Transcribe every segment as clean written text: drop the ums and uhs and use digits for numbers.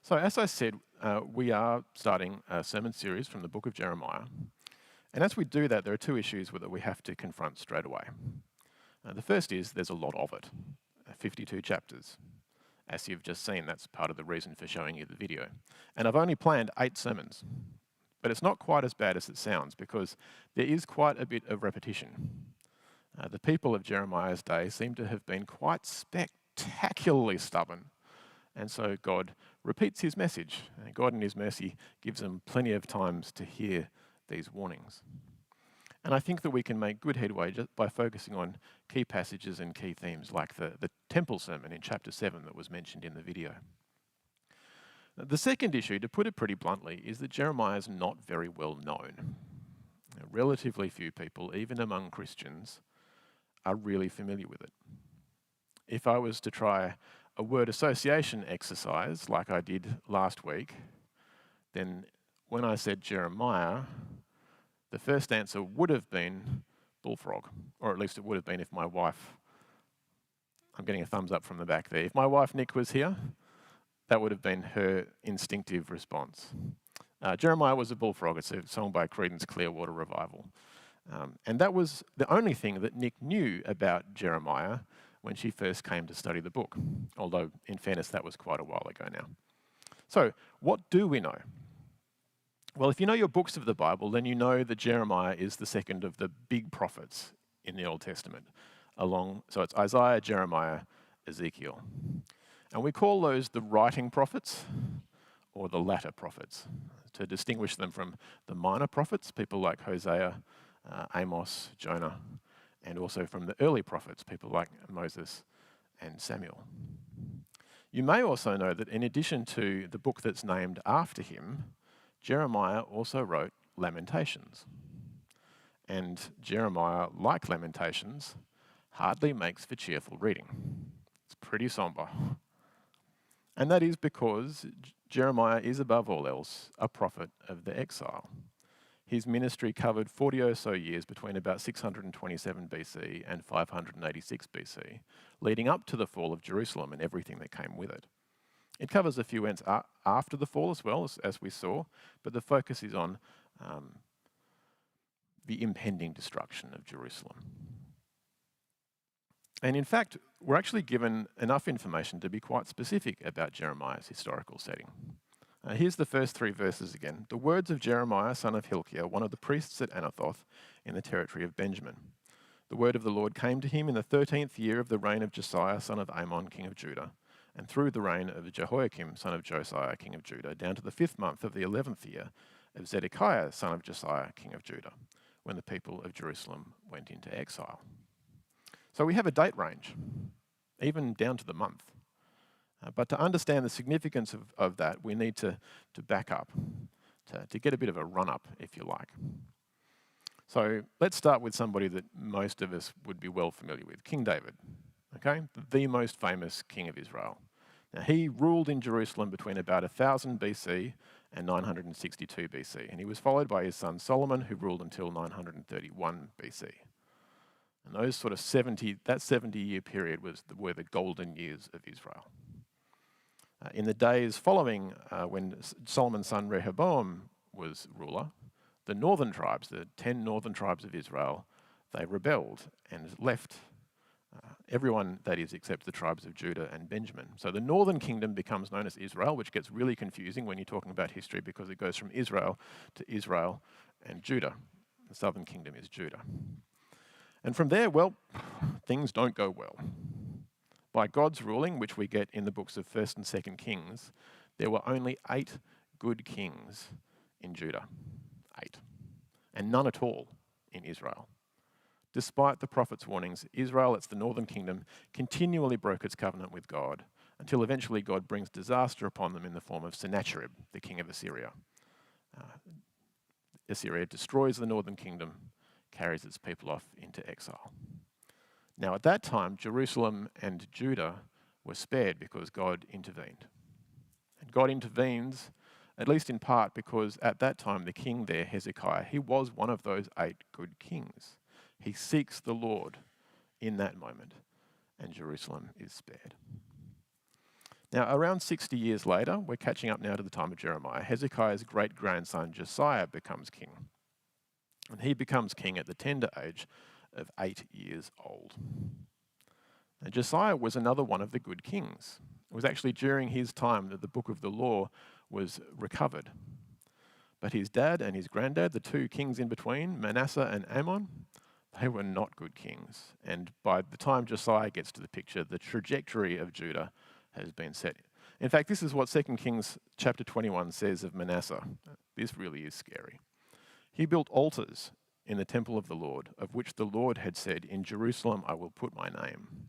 So as I said, we are starting a sermon series from the book of Jeremiah. And as we do that, there are two issues that we have to confront straight away. The first is there's a lot of it, 52 chapters. As you've just seen, that's part of the reason for showing you the video. And I've only planned 8 sermons. But it's not quite as bad as it sounds because there is quite a bit of repetition. The people of Jeremiah's day seem to have been quite spectacularly stubborn. And so God repeats his message. And God in his mercy gives them plenty of times to hear these warnings. And I think that we can make good headway just by focusing on key passages and key themes like the temple sermon in chapter 7 that was mentioned in the video. The second issue, to put it pretty bluntly, is that Jeremiah is not very well known. Relatively few people, even among Christians, are really familiar with it. If I was to try a word association exercise like I did last week, then when I said Jeremiah, the first answer would have been bullfrog, or at least it would have been if my wife, I'm getting a thumbs up from the back there, if my wife Nick was here, that would have been her instinctive response. Jeremiah was a bullfrog. It's a song by Creedence Clearwater Revival. And that was the only thing that Nick knew about Jeremiah when she first came to study the book, although in fairness that was quite a while ago now. So what do we know? Well, if you know your books of the Bible, then you know that Jeremiah is the second of the big prophets in the Old Testament. So it's Isaiah, Jeremiah, Ezekiel. And we call those the writing prophets or the latter prophets to distinguish them from the minor prophets, people like Hosea, Amos, Jonah, and also from the early prophets, people like Moses and Samuel. You may also know that in addition to the book that's named after him, Jeremiah also wrote Lamentations. And Jeremiah, like Lamentations, hardly makes for cheerful reading. It's pretty somber. And that is because Jeremiah is above all else a prophet of the exile. His ministry covered 40 or so years between about 627 BC and 586 BC, leading up to the fall of Jerusalem and everything that came with it. It covers a few events after the fall as well, as we saw, but the focus is on the impending destruction of Jerusalem. And in fact, we're actually given enough information to be quite specific about Jeremiah's historical setting. Here's the first 3 verses again. The words of Jeremiah, son of Hilkiah, one of the priests at Anathoth in the territory of Benjamin. The word of the Lord came to him in the 13th year of the reign of Josiah, son of Amon, king of Judah, and through the reign of Jehoiakim, son of Josiah, king of Judah, down to the 5th month of the 11th year of Zedekiah, son of Josiah, king of Judah, when the people of Jerusalem went into exile. So we have a date range, even down to the month. But to understand the significance of that, we need to back up, to get a bit of a run-up, if you like. So let's start with somebody that most of us would be well familiar with, King David, okay? The most famous king of Israel. Now, he ruled in Jerusalem between about 1000 BC and 962 BC, and he was followed by his son Solomon, who ruled until 931 BC. And those sort of 70-year period were the golden years of Israel. In the days following when Solomon's son Rehoboam was ruler, the northern tribes, the 10 northern tribes of Israel, they rebelled and left everyone, that is, except the tribes of Judah and Benjamin. So the northern kingdom becomes known as Israel, which gets really confusing when you're talking about history because it goes from Israel to Israel and Judah. The southern kingdom is Judah. And from there, well, things don't go well. By God's ruling, which we get in the books of 1st and 2nd Kings, there were only 8 good kings in Judah. 8. And none at all in Israel. Despite the prophet's warnings, Israel, it's the northern kingdom, continually broke its covenant with God until eventually God brings disaster upon them in the form of Sennacherib, the king of Assyria. Assyria destroys the northern kingdom, carries its people off into exile. Now, at that time, Jerusalem and Judah were spared because God intervened. And God intervenes, at least in part, because at that time, the king there, Hezekiah, he was one of those 8 good kings. He seeks the Lord in that moment, and Jerusalem is spared. Now, around 60 years later, we're catching up now to the time of Jeremiah, Hezekiah's great-grandson Josiah becomes king. And he becomes king at the tender age of 8 years old. And Josiah was another one of the good kings. It was actually during his time that the book of the law was recovered. But his dad and his granddad, the two kings in between, Manasseh and Ammon, they were not good kings. And by the time Josiah gets to the picture, the trajectory of Judah has been set. In fact, this is what 2 Kings chapter 21 says of Manasseh. This really is scary. He built altars in the temple of the Lord, of which the Lord had said, "In Jerusalem I will put my name."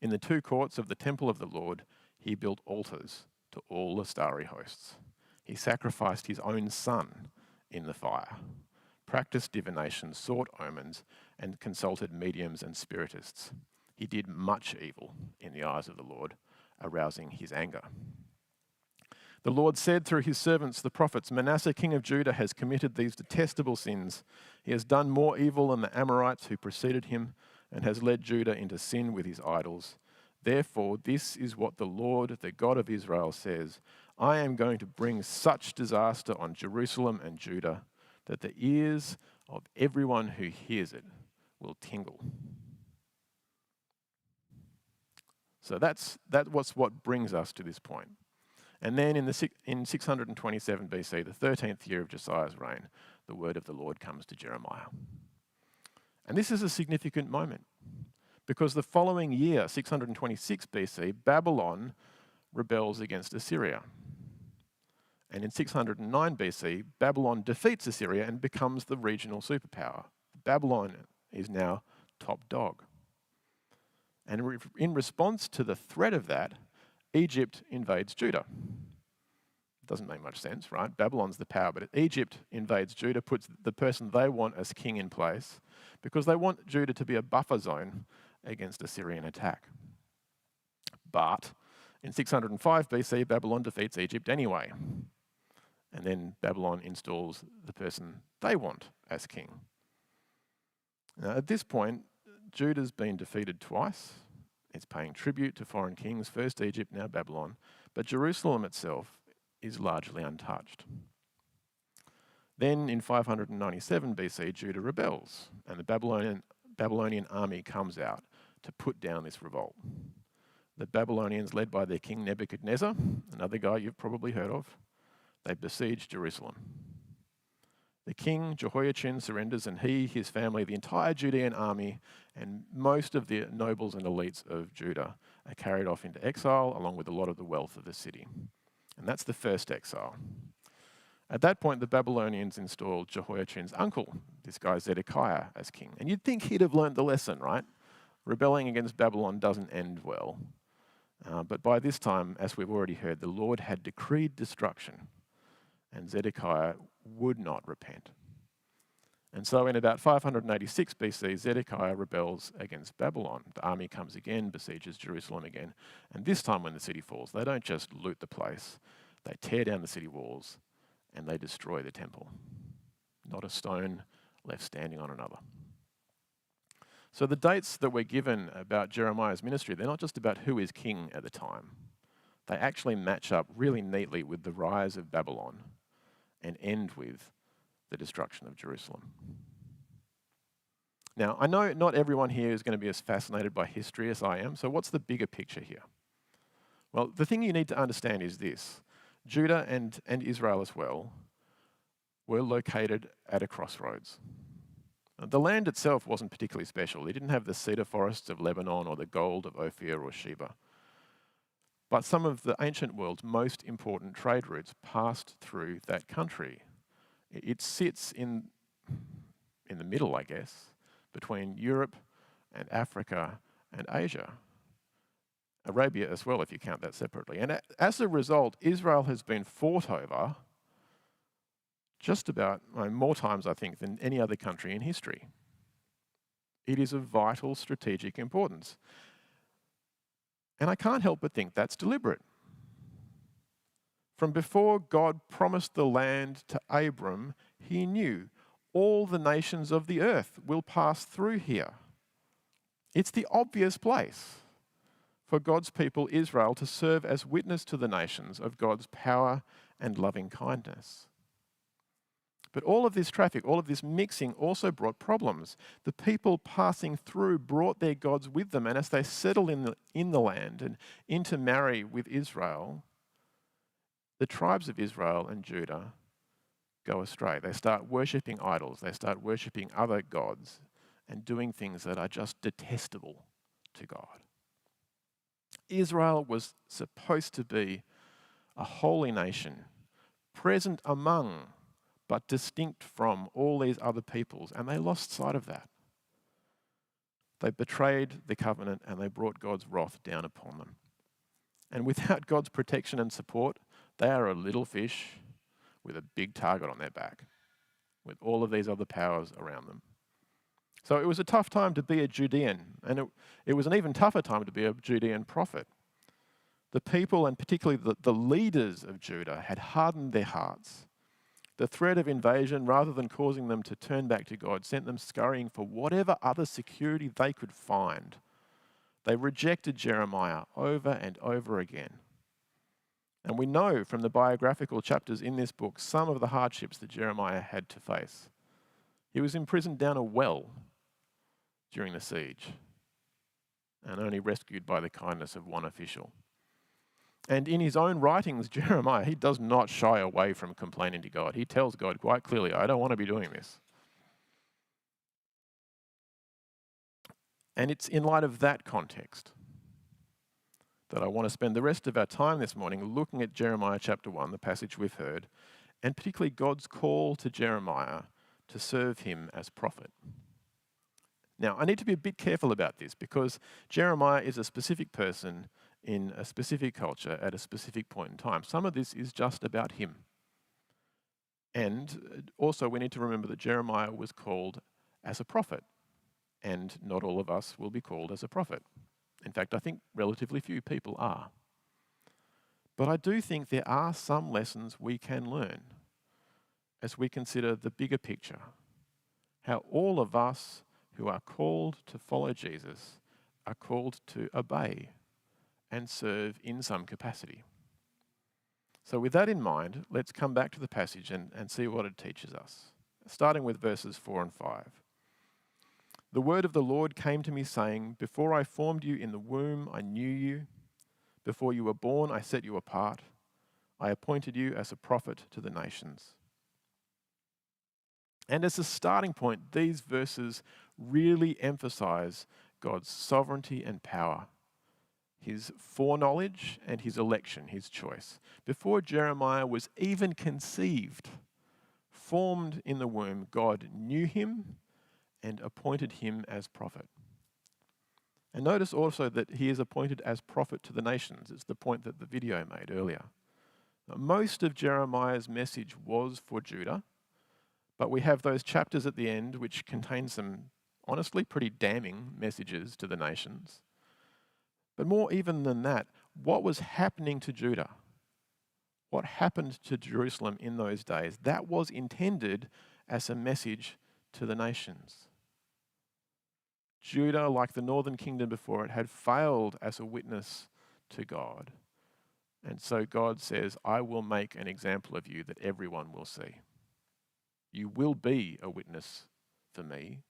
In the two courts of the temple of the Lord, he built altars to all the starry hosts. He sacrificed his own son in the fire, practiced divination, sought omens, and consulted mediums and spiritists. He did much evil in the eyes of the Lord, arousing his anger. The Lord said through his servants, the prophets, "Manasseh, king of Judah, has committed these detestable sins. He has done more evil than the Amorites who preceded him, and has led Judah into sin with his idols. Therefore, this is what the Lord, the God of Israel, says: I am going to bring such disaster on Jerusalem and Judah that the ears of everyone who hears it will tingle." So that's what brings us to this point. And then in 627 BC, the 13th year of Josiah's reign, the word of the Lord comes to Jeremiah. And this is a significant moment because the following year, 626 BC, Babylon rebels against Assyria. And in 609 BC, Babylon defeats Assyria and becomes the regional superpower. Babylon is now top dog. And in response to the threat of that, Egypt invades Judah. Doesn't make much sense, right? Babylon's the power, but Egypt invades Judah, puts the person they want as king in place because they want Judah to be a buffer zone against Assyrian attack. But in 605 BC, Babylon defeats Egypt anyway. And then Babylon installs the person they want as king. Now, at this point, Judah's been defeated twice. It's paying tribute to foreign kings, first Egypt, now Babylon. But Jerusalem itself is largely untouched. Then in 597 BC, Judah rebels, and the Babylonian army comes out to put down this revolt. The Babylonians, led by their king Nebuchadnezzar, another guy you've probably heard of, they besiege Jerusalem. The king, Jehoiachin, surrenders, and he, his family, the entire Judean army, and most of the nobles and elites of Judah are carried off into exile, along with a lot of the wealth of the city. And that's the first exile. At that point, the Babylonians installed Jehoiachin's uncle, this guy Zedekiah, as king. And you'd think he'd have learned the lesson, right? Rebelling against Babylon doesn't end well. But by this time, as we've already heard, the Lord had decreed destruction, and Zedekiah would not repent. And so in about 586 BC, Zedekiah rebels against Babylon. The army comes again, besieges Jerusalem again. And this time when the city falls, they don't just loot the place. They tear down the city walls and they destroy the temple. Not a stone left standing on another. So the dates that we're given about Jeremiah's ministry, they're not just about who is king at the time. They actually match up really neatly with the rise of Babylon and end with the destruction of Jerusalem. Now, I know not everyone here is going to be as fascinated by history as I am, so what's the bigger picture here? Well, the thing you need to understand is this. Judah and Israel as well were located at a crossroads. The land itself wasn't particularly special. It didn't have the cedar forests of Lebanon or the gold of Ophir or Sheba. But some of the ancient world's most important trade routes passed through that country. It sits in the middle, I guess, between Europe and Africa and Asia. Arabia as well, if you count that separately. And as a result, Israel has been fought over just about more times, I think, than any other country in history. It is of vital strategic importance. And I can't help but think that's deliberate. From before God promised the land to Abram, he knew all the nations of the earth will pass through here. It's the obvious place for God's people, Israel, to serve as witness to the nations of God's power and loving kindness. But all of this traffic, all of this mixing also brought problems. The people passing through brought their gods with them, and as they settle in the land and intermarry with Israel, the tribes of Israel and Judah go astray. They start worshipping idols, they start worshipping other gods and doing things that are just detestable to God. Israel was supposed to be a holy nation, present among but distinct from all these other peoples, and they lost sight of that. They betrayed the covenant and they brought God's wrath down upon them. And without God's protection and support, they are a little fish with a big target on their back, with all of these other powers around them. So it was a tough time to be a Judean, and it was an even tougher time to be a Judean prophet. The people, and particularly the leaders of Judah, had hardened their hearts. The threat of invasion, rather than causing them to turn back to God, sent them scurrying for whatever other security they could find. They rejected Jeremiah over and over again. And we know from the biographical chapters in this book some of the hardships that Jeremiah had to face. He was imprisoned down a well during the siege and only rescued by the kindness of one official. And in his own writings, Jeremiah, he does not shy away from complaining to God. He tells God quite clearly, I don't want to be doing this. And it's in light of that context that I want to spend the rest of our time this morning looking at Jeremiah chapter 1, the passage we've heard, and particularly God's call to Jeremiah to serve him as prophet. Now, I need to be a bit careful about this because Jeremiah is a specific person in a specific culture at a specific point in time. Some of this is just about him. And also we need to remember that Jeremiah was called as a prophet, and not all of us will be called as a prophet. In fact, I think relatively few people are. But I do think there are some lessons we can learn as we consider the bigger picture, how all of us who are called to follow Jesus are called to obey and serve in some capacity. So with that in mind, let's come back to the passage and see what it teaches us, starting with verses 4 and 5. The word of the Lord came to me saying, before I formed you in the womb, I knew you. Before you were born, I set you apart. I appointed you as a prophet to the nations. And as a starting point, these verses really emphasize God's sovereignty and power, his foreknowledge and his election, his choice. Before Jeremiah was even conceived, formed in the womb, God knew him and appointed him as prophet. And notice also that he is appointed as prophet to the nations. It's the point that the video made earlier. Now, most of Jeremiah's message was for Judah, but we have those chapters at the end which contain some, honestly, pretty damning messages to the nations. But more even than that, what was happening to Judah? What happened to Jerusalem in those days? That was intended as a message to the nations. Judah, like the northern kingdom before it, had failed as a witness to God. And so God says, I will make an example of you that everyone will see. You will be a witness for me,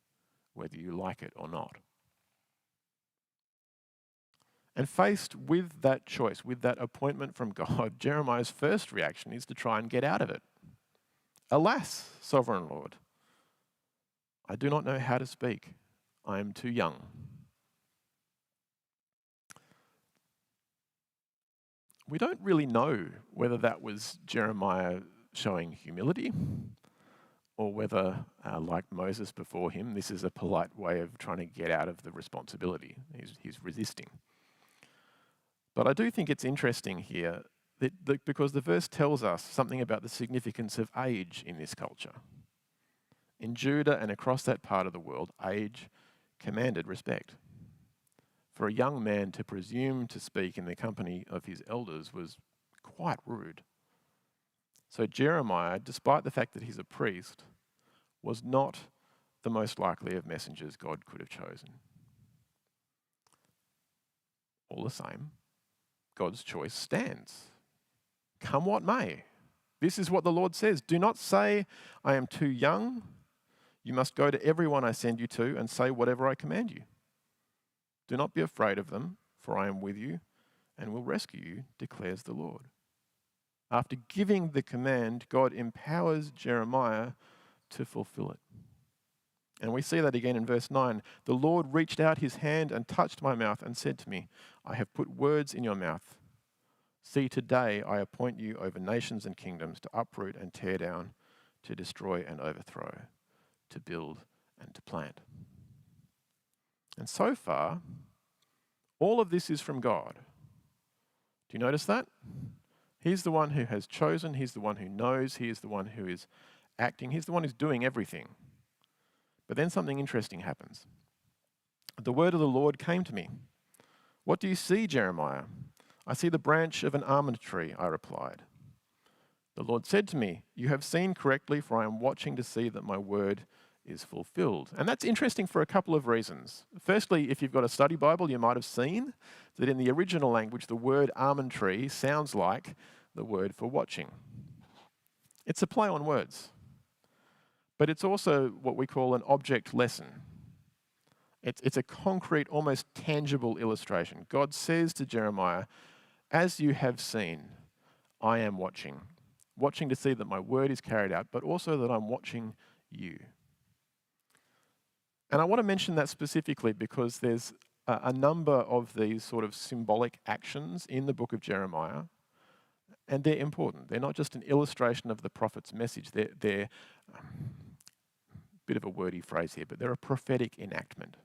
whether you like it or not. And faced with that choice, with that appointment from God, Jeremiah's first reaction is to try and get out of it. Alas, sovereign Lord, I do not know how to speak. I am too young. We don't really know whether that was Jeremiah showing humility or whether, like Moses before him, this is a polite way of trying to get out of the responsibility. He's resisting. But I do think it's interesting here because the verse tells us something about the significance of age in this culture. In Judah and across that part of the world, age commanded respect. For a young man to presume to speak in the company of his elders was quite rude. So Jeremiah, despite the fact that he's a priest, was not the most likely of messengers God could have chosen. All the same, God's choice stands. Come what may. This is what the Lord says. Do not say, I am too young. You must go to everyone I send you to and say whatever I command you. Do not be afraid of them, for I am with you and will rescue you, declares the Lord. After giving the command, God empowers Jeremiah to fulfill it. And we see that again in verse 9. The Lord reached out his hand and touched my mouth and said to me, I have put words in your mouth. See, today I appoint you over nations and kingdoms to uproot and tear down, to destroy and overthrow, to build and to plant. And so far, all of this is from God. Do you notice that? He's the one who has chosen, he's the one who knows, he is the one who is acting, he's the one who's doing everything. But then something interesting happens. The word of the Lord came to me. What do you see, Jeremiah? I see the branch of an almond tree, I replied. The Lord said to me, you have seen correctly, for I am watching to see that my word is fulfilled. And that's interesting for a couple of reasons. Firstly, if you've got a study Bible, you might have seen that in the original language, the word almond tree sounds like the word for watching. It's a play on words. But it's also what we call an object lesson. It's a concrete, almost tangible illustration. God says to Jeremiah, as you have seen, I am watching to see that my word is carried out, but also that I'm watching you. And I want to mention that specifically because there's a number of these sort of symbolic actions in the book of Jeremiah, and they're important. They're not just an illustration of the prophet's message. They're a bit of a wordy phrase here, but they're a prophetic enactment.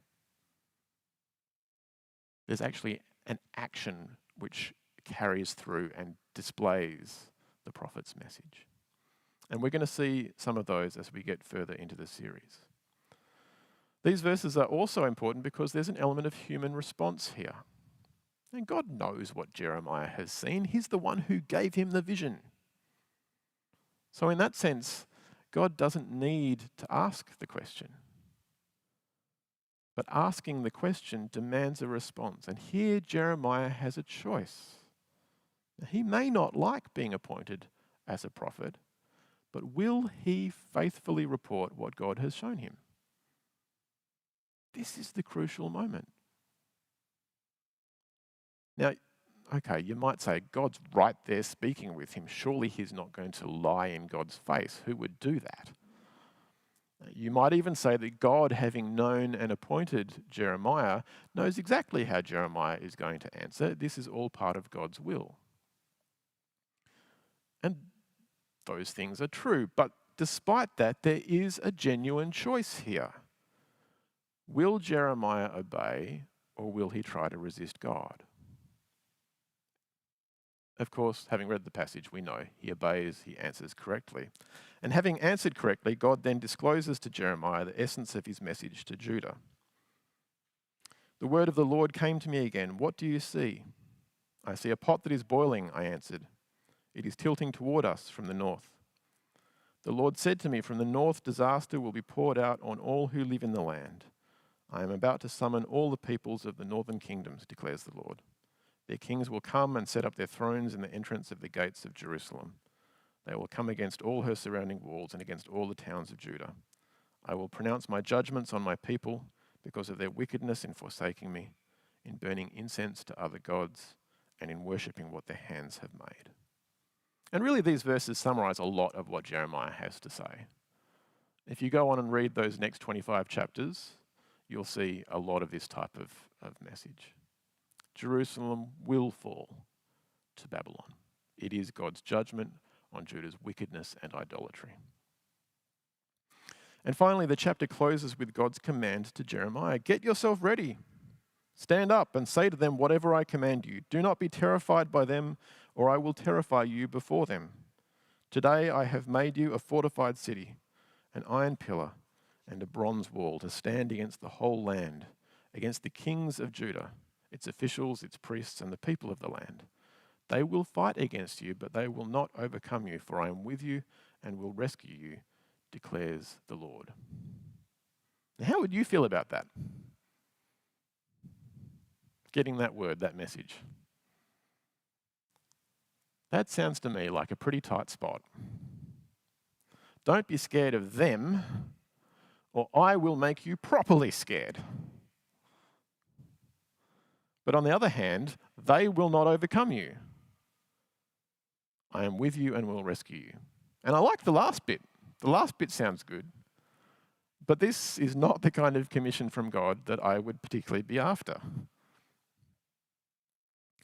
There's actually an action which carries through and displays the prophet's message. And we're going to see some of those as we get further into the series. These verses are also important because there's an element of human response here. And God knows what Jeremiah has seen. He's the one who gave him the vision. So in that sense, God doesn't need to ask the question. But asking the question demands a response. And here Jeremiah has a choice. He may not like being appointed as a prophet, but will he faithfully report what God has shown him? This is the crucial moment. Now, okay, you might say, God's right there speaking with him. Surely he's not going to lie in God's face. Who would do that? You might even say that God, having known and appointed Jeremiah, knows exactly how Jeremiah is going to answer. This is all part of God's will. And those things are true. But despite that, there is a genuine choice here. Will Jeremiah obey, or will he try to resist God? Of course, having read the passage, we know he obeys, he answers correctly. And having answered correctly, God then discloses to Jeremiah the essence of his message to Judah. The word of the Lord came to me again. What do you see? I see a pot that is boiling, I answered. It is tilting toward us from the north. The Lord said to me, from the north disaster will be poured out on all who live in the land. I am about to summon all the peoples of the northern kingdoms, declares the Lord. Their kings will come and set up their thrones in the entrance of the gates of Jerusalem. They will come against all her surrounding walls and against all the towns of Judah. I will pronounce my judgments on my people because of their wickedness in forsaking me, in burning incense to other gods, and in worshipping what their hands have made. And really these verses summarize a lot of what Jeremiah has to say. If you go on and read those next 25 chapters, you'll see a lot of this type of message. Jerusalem will fall to Babylon. It is God's judgment on Judah's wickedness and idolatry. And finally, the chapter closes with God's command to Jeremiah, get yourself ready. Stand up and say to them whatever I command you. Do not be terrified by them, or I will terrify you before them. Today I have made you a fortified city, an iron pillar and a bronze wall to stand against the whole land, against the kings of Judah, its officials, its priests, and the people of the land. They will fight against you, but they will not overcome you, for I am with you and will rescue you, declares the Lord. Now, how would you feel about that? getting that word, that message? That sounds to me like a pretty tight spot. Don't be scared of them, or I will make you properly scared. But on the other hand, they will not overcome you. I am with you and will rescue you. And I like the last bit. The last bit sounds good. But this is not the kind of commission from God that I would particularly be after.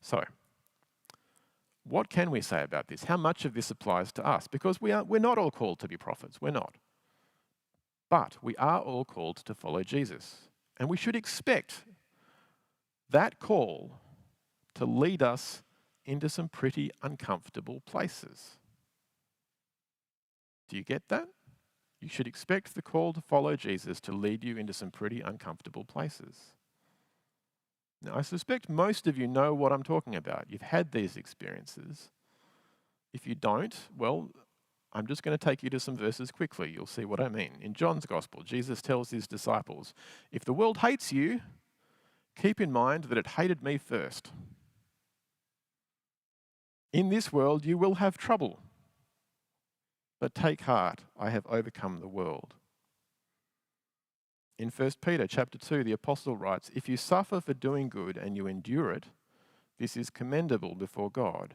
So, what can we say about this? How much of this applies to us? Because we're not all called to be prophets. We're not. But we are all called to follow Jesus. And we should expect that call to lead us into some pretty uncomfortable places. Do you get that? You should expect the call to follow Jesus to lead you into some pretty uncomfortable places. Now, I suspect most of you know what I'm talking about. You've had these experiences. If you don't, well, I'm just going to take you to some verses quickly. You'll see what I mean. In John's Gospel, Jesus tells his disciples, if the world hates you, keep in mind that it hated me first. In this world, you will have trouble. But take heart, I have overcome the world. In 1 Peter chapter 2, the apostle writes, if you suffer for doing good and you endure it, this is commendable before God.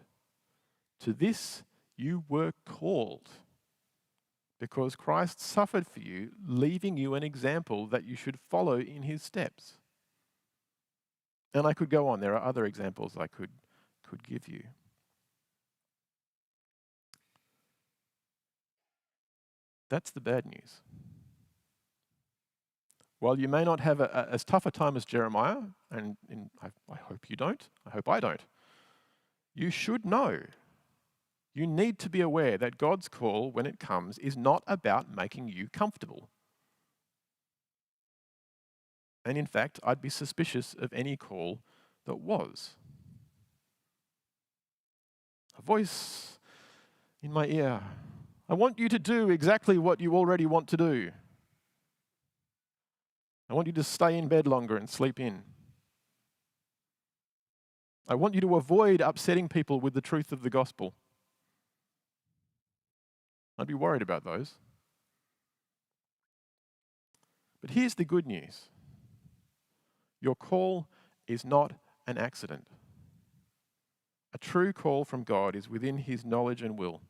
To this you were called, because Christ suffered for you, leaving you an example that you should follow in his steps. And I could go on. There are other examples I could give you. That's the bad news. While you may not have as tough a time as Jeremiah, and I hope you don't, I hope I don't, you should know, you need to be aware that God's call, when it comes, is not about making you comfortable. And in fact, I'd be suspicious of any call that was. A voice in my ear, I want you to do exactly what you already want to do. I want you to stay in bed longer and sleep in. I want you to avoid upsetting people with the truth of the gospel. I'd be worried about those. But here's the good news. Your call is not an accident. A true call from God is within his knowledge and will.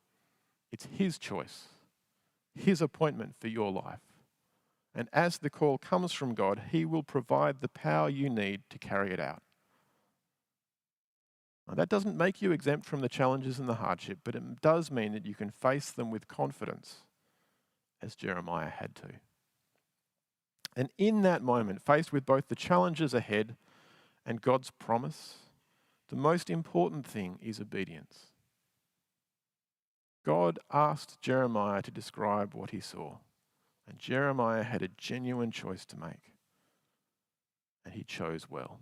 It's his choice, his appointment for your life. And as the call comes from God, he will provide the power you need to carry it out. Now, that doesn't make you exempt from the challenges and the hardship, but it does mean that you can face them with confidence, as Jeremiah had to. And in that moment, faced with both the challenges ahead and God's promise, the most important thing is obedience. God asked Jeremiah to describe what he saw, and Jeremiah had a genuine choice to make, and he chose well.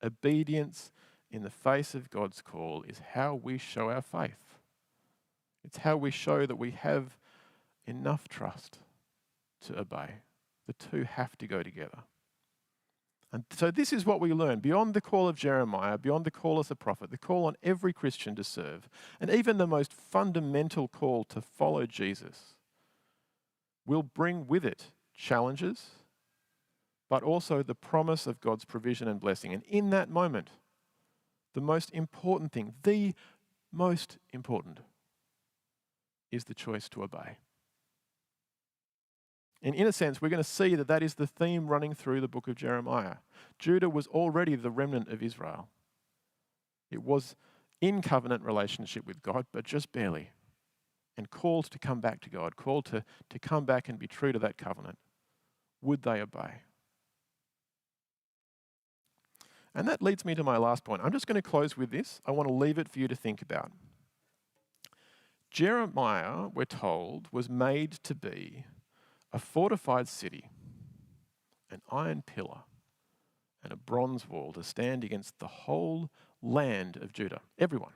Obedience in the face of God's call is how we show our faith. It's how we show that we have enough trust to obey. The two have to go together. And so this is what we learn. Beyond the call of Jeremiah, beyond the call as a prophet, the call on every Christian to serve, and even the most fundamental call to follow Jesus, will bring with it challenges, but also the promise of God's provision and blessing. And in that moment, the most important thing, the most important, is the choice to obey. And in a sense, we're going to see that that is the theme running through the book of Jeremiah. Judah was already the remnant of Israel. It was in covenant relationship with God, but just barely. And called to come back to God, called to come back and be true to that covenant. Would they obey? And that leads me to my last point. I'm just going to close with this. I want to leave it for you to think about. Jeremiah, we're told, was made to be a fortified city, an iron pillar, and a bronze wall to stand against the whole land of Judah. Everyone.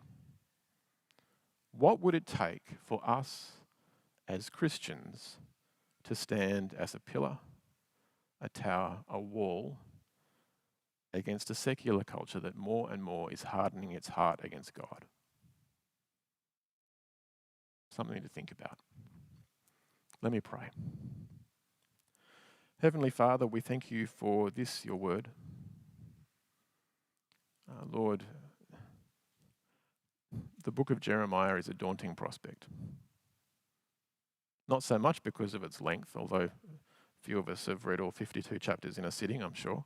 What would it take for us as Christians to stand as a pillar, a tower, a wall against a secular culture that more and more is hardening its heart against God. Something to think about. Let me pray. Heavenly Father, we thank you for this, your word. Lord, the book of Jeremiah is a daunting prospect. Not so much because of its length, although few of us have read all 52 chapters in a sitting, I'm sure,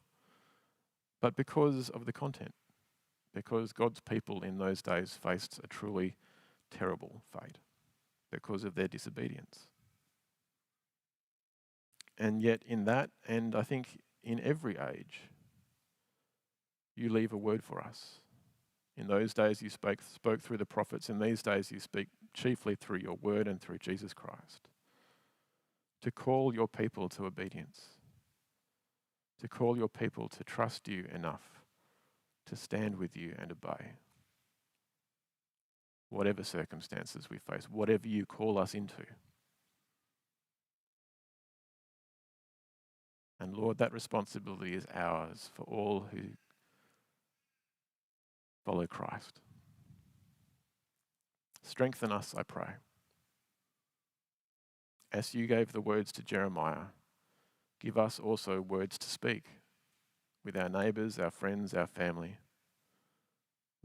but because of the content. Because God's people in those days faced a truly terrible fate because of their disobedience. And yet in that, and I think in every age, you leave a word for us. In those days you spoke through the prophets. In these days you speak chiefly through your word and through Jesus Christ. To call your people to obedience. To call your people to trust you enough to stand with you and obey. Whatever circumstances we face, whatever you call us into. And Lord, that responsibility is ours for all who follow Christ. Strengthen us, I pray. As you gave the words to Jeremiah, give us also words to speak with our neighbours, our friends, our family,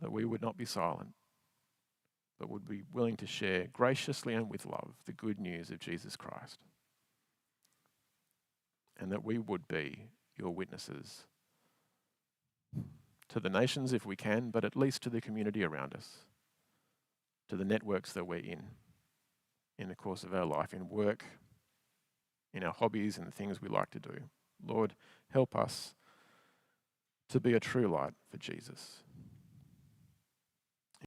that we would not be silent, but would be willing to share graciously and with love the good news of Jesus Christ. And that we would be your witnesses to the nations if we can, but at least to the community around us, to the networks that we're in the course of our life, in work, in our hobbies and the things we like to do. Lord, help us to be a true light for Jesus.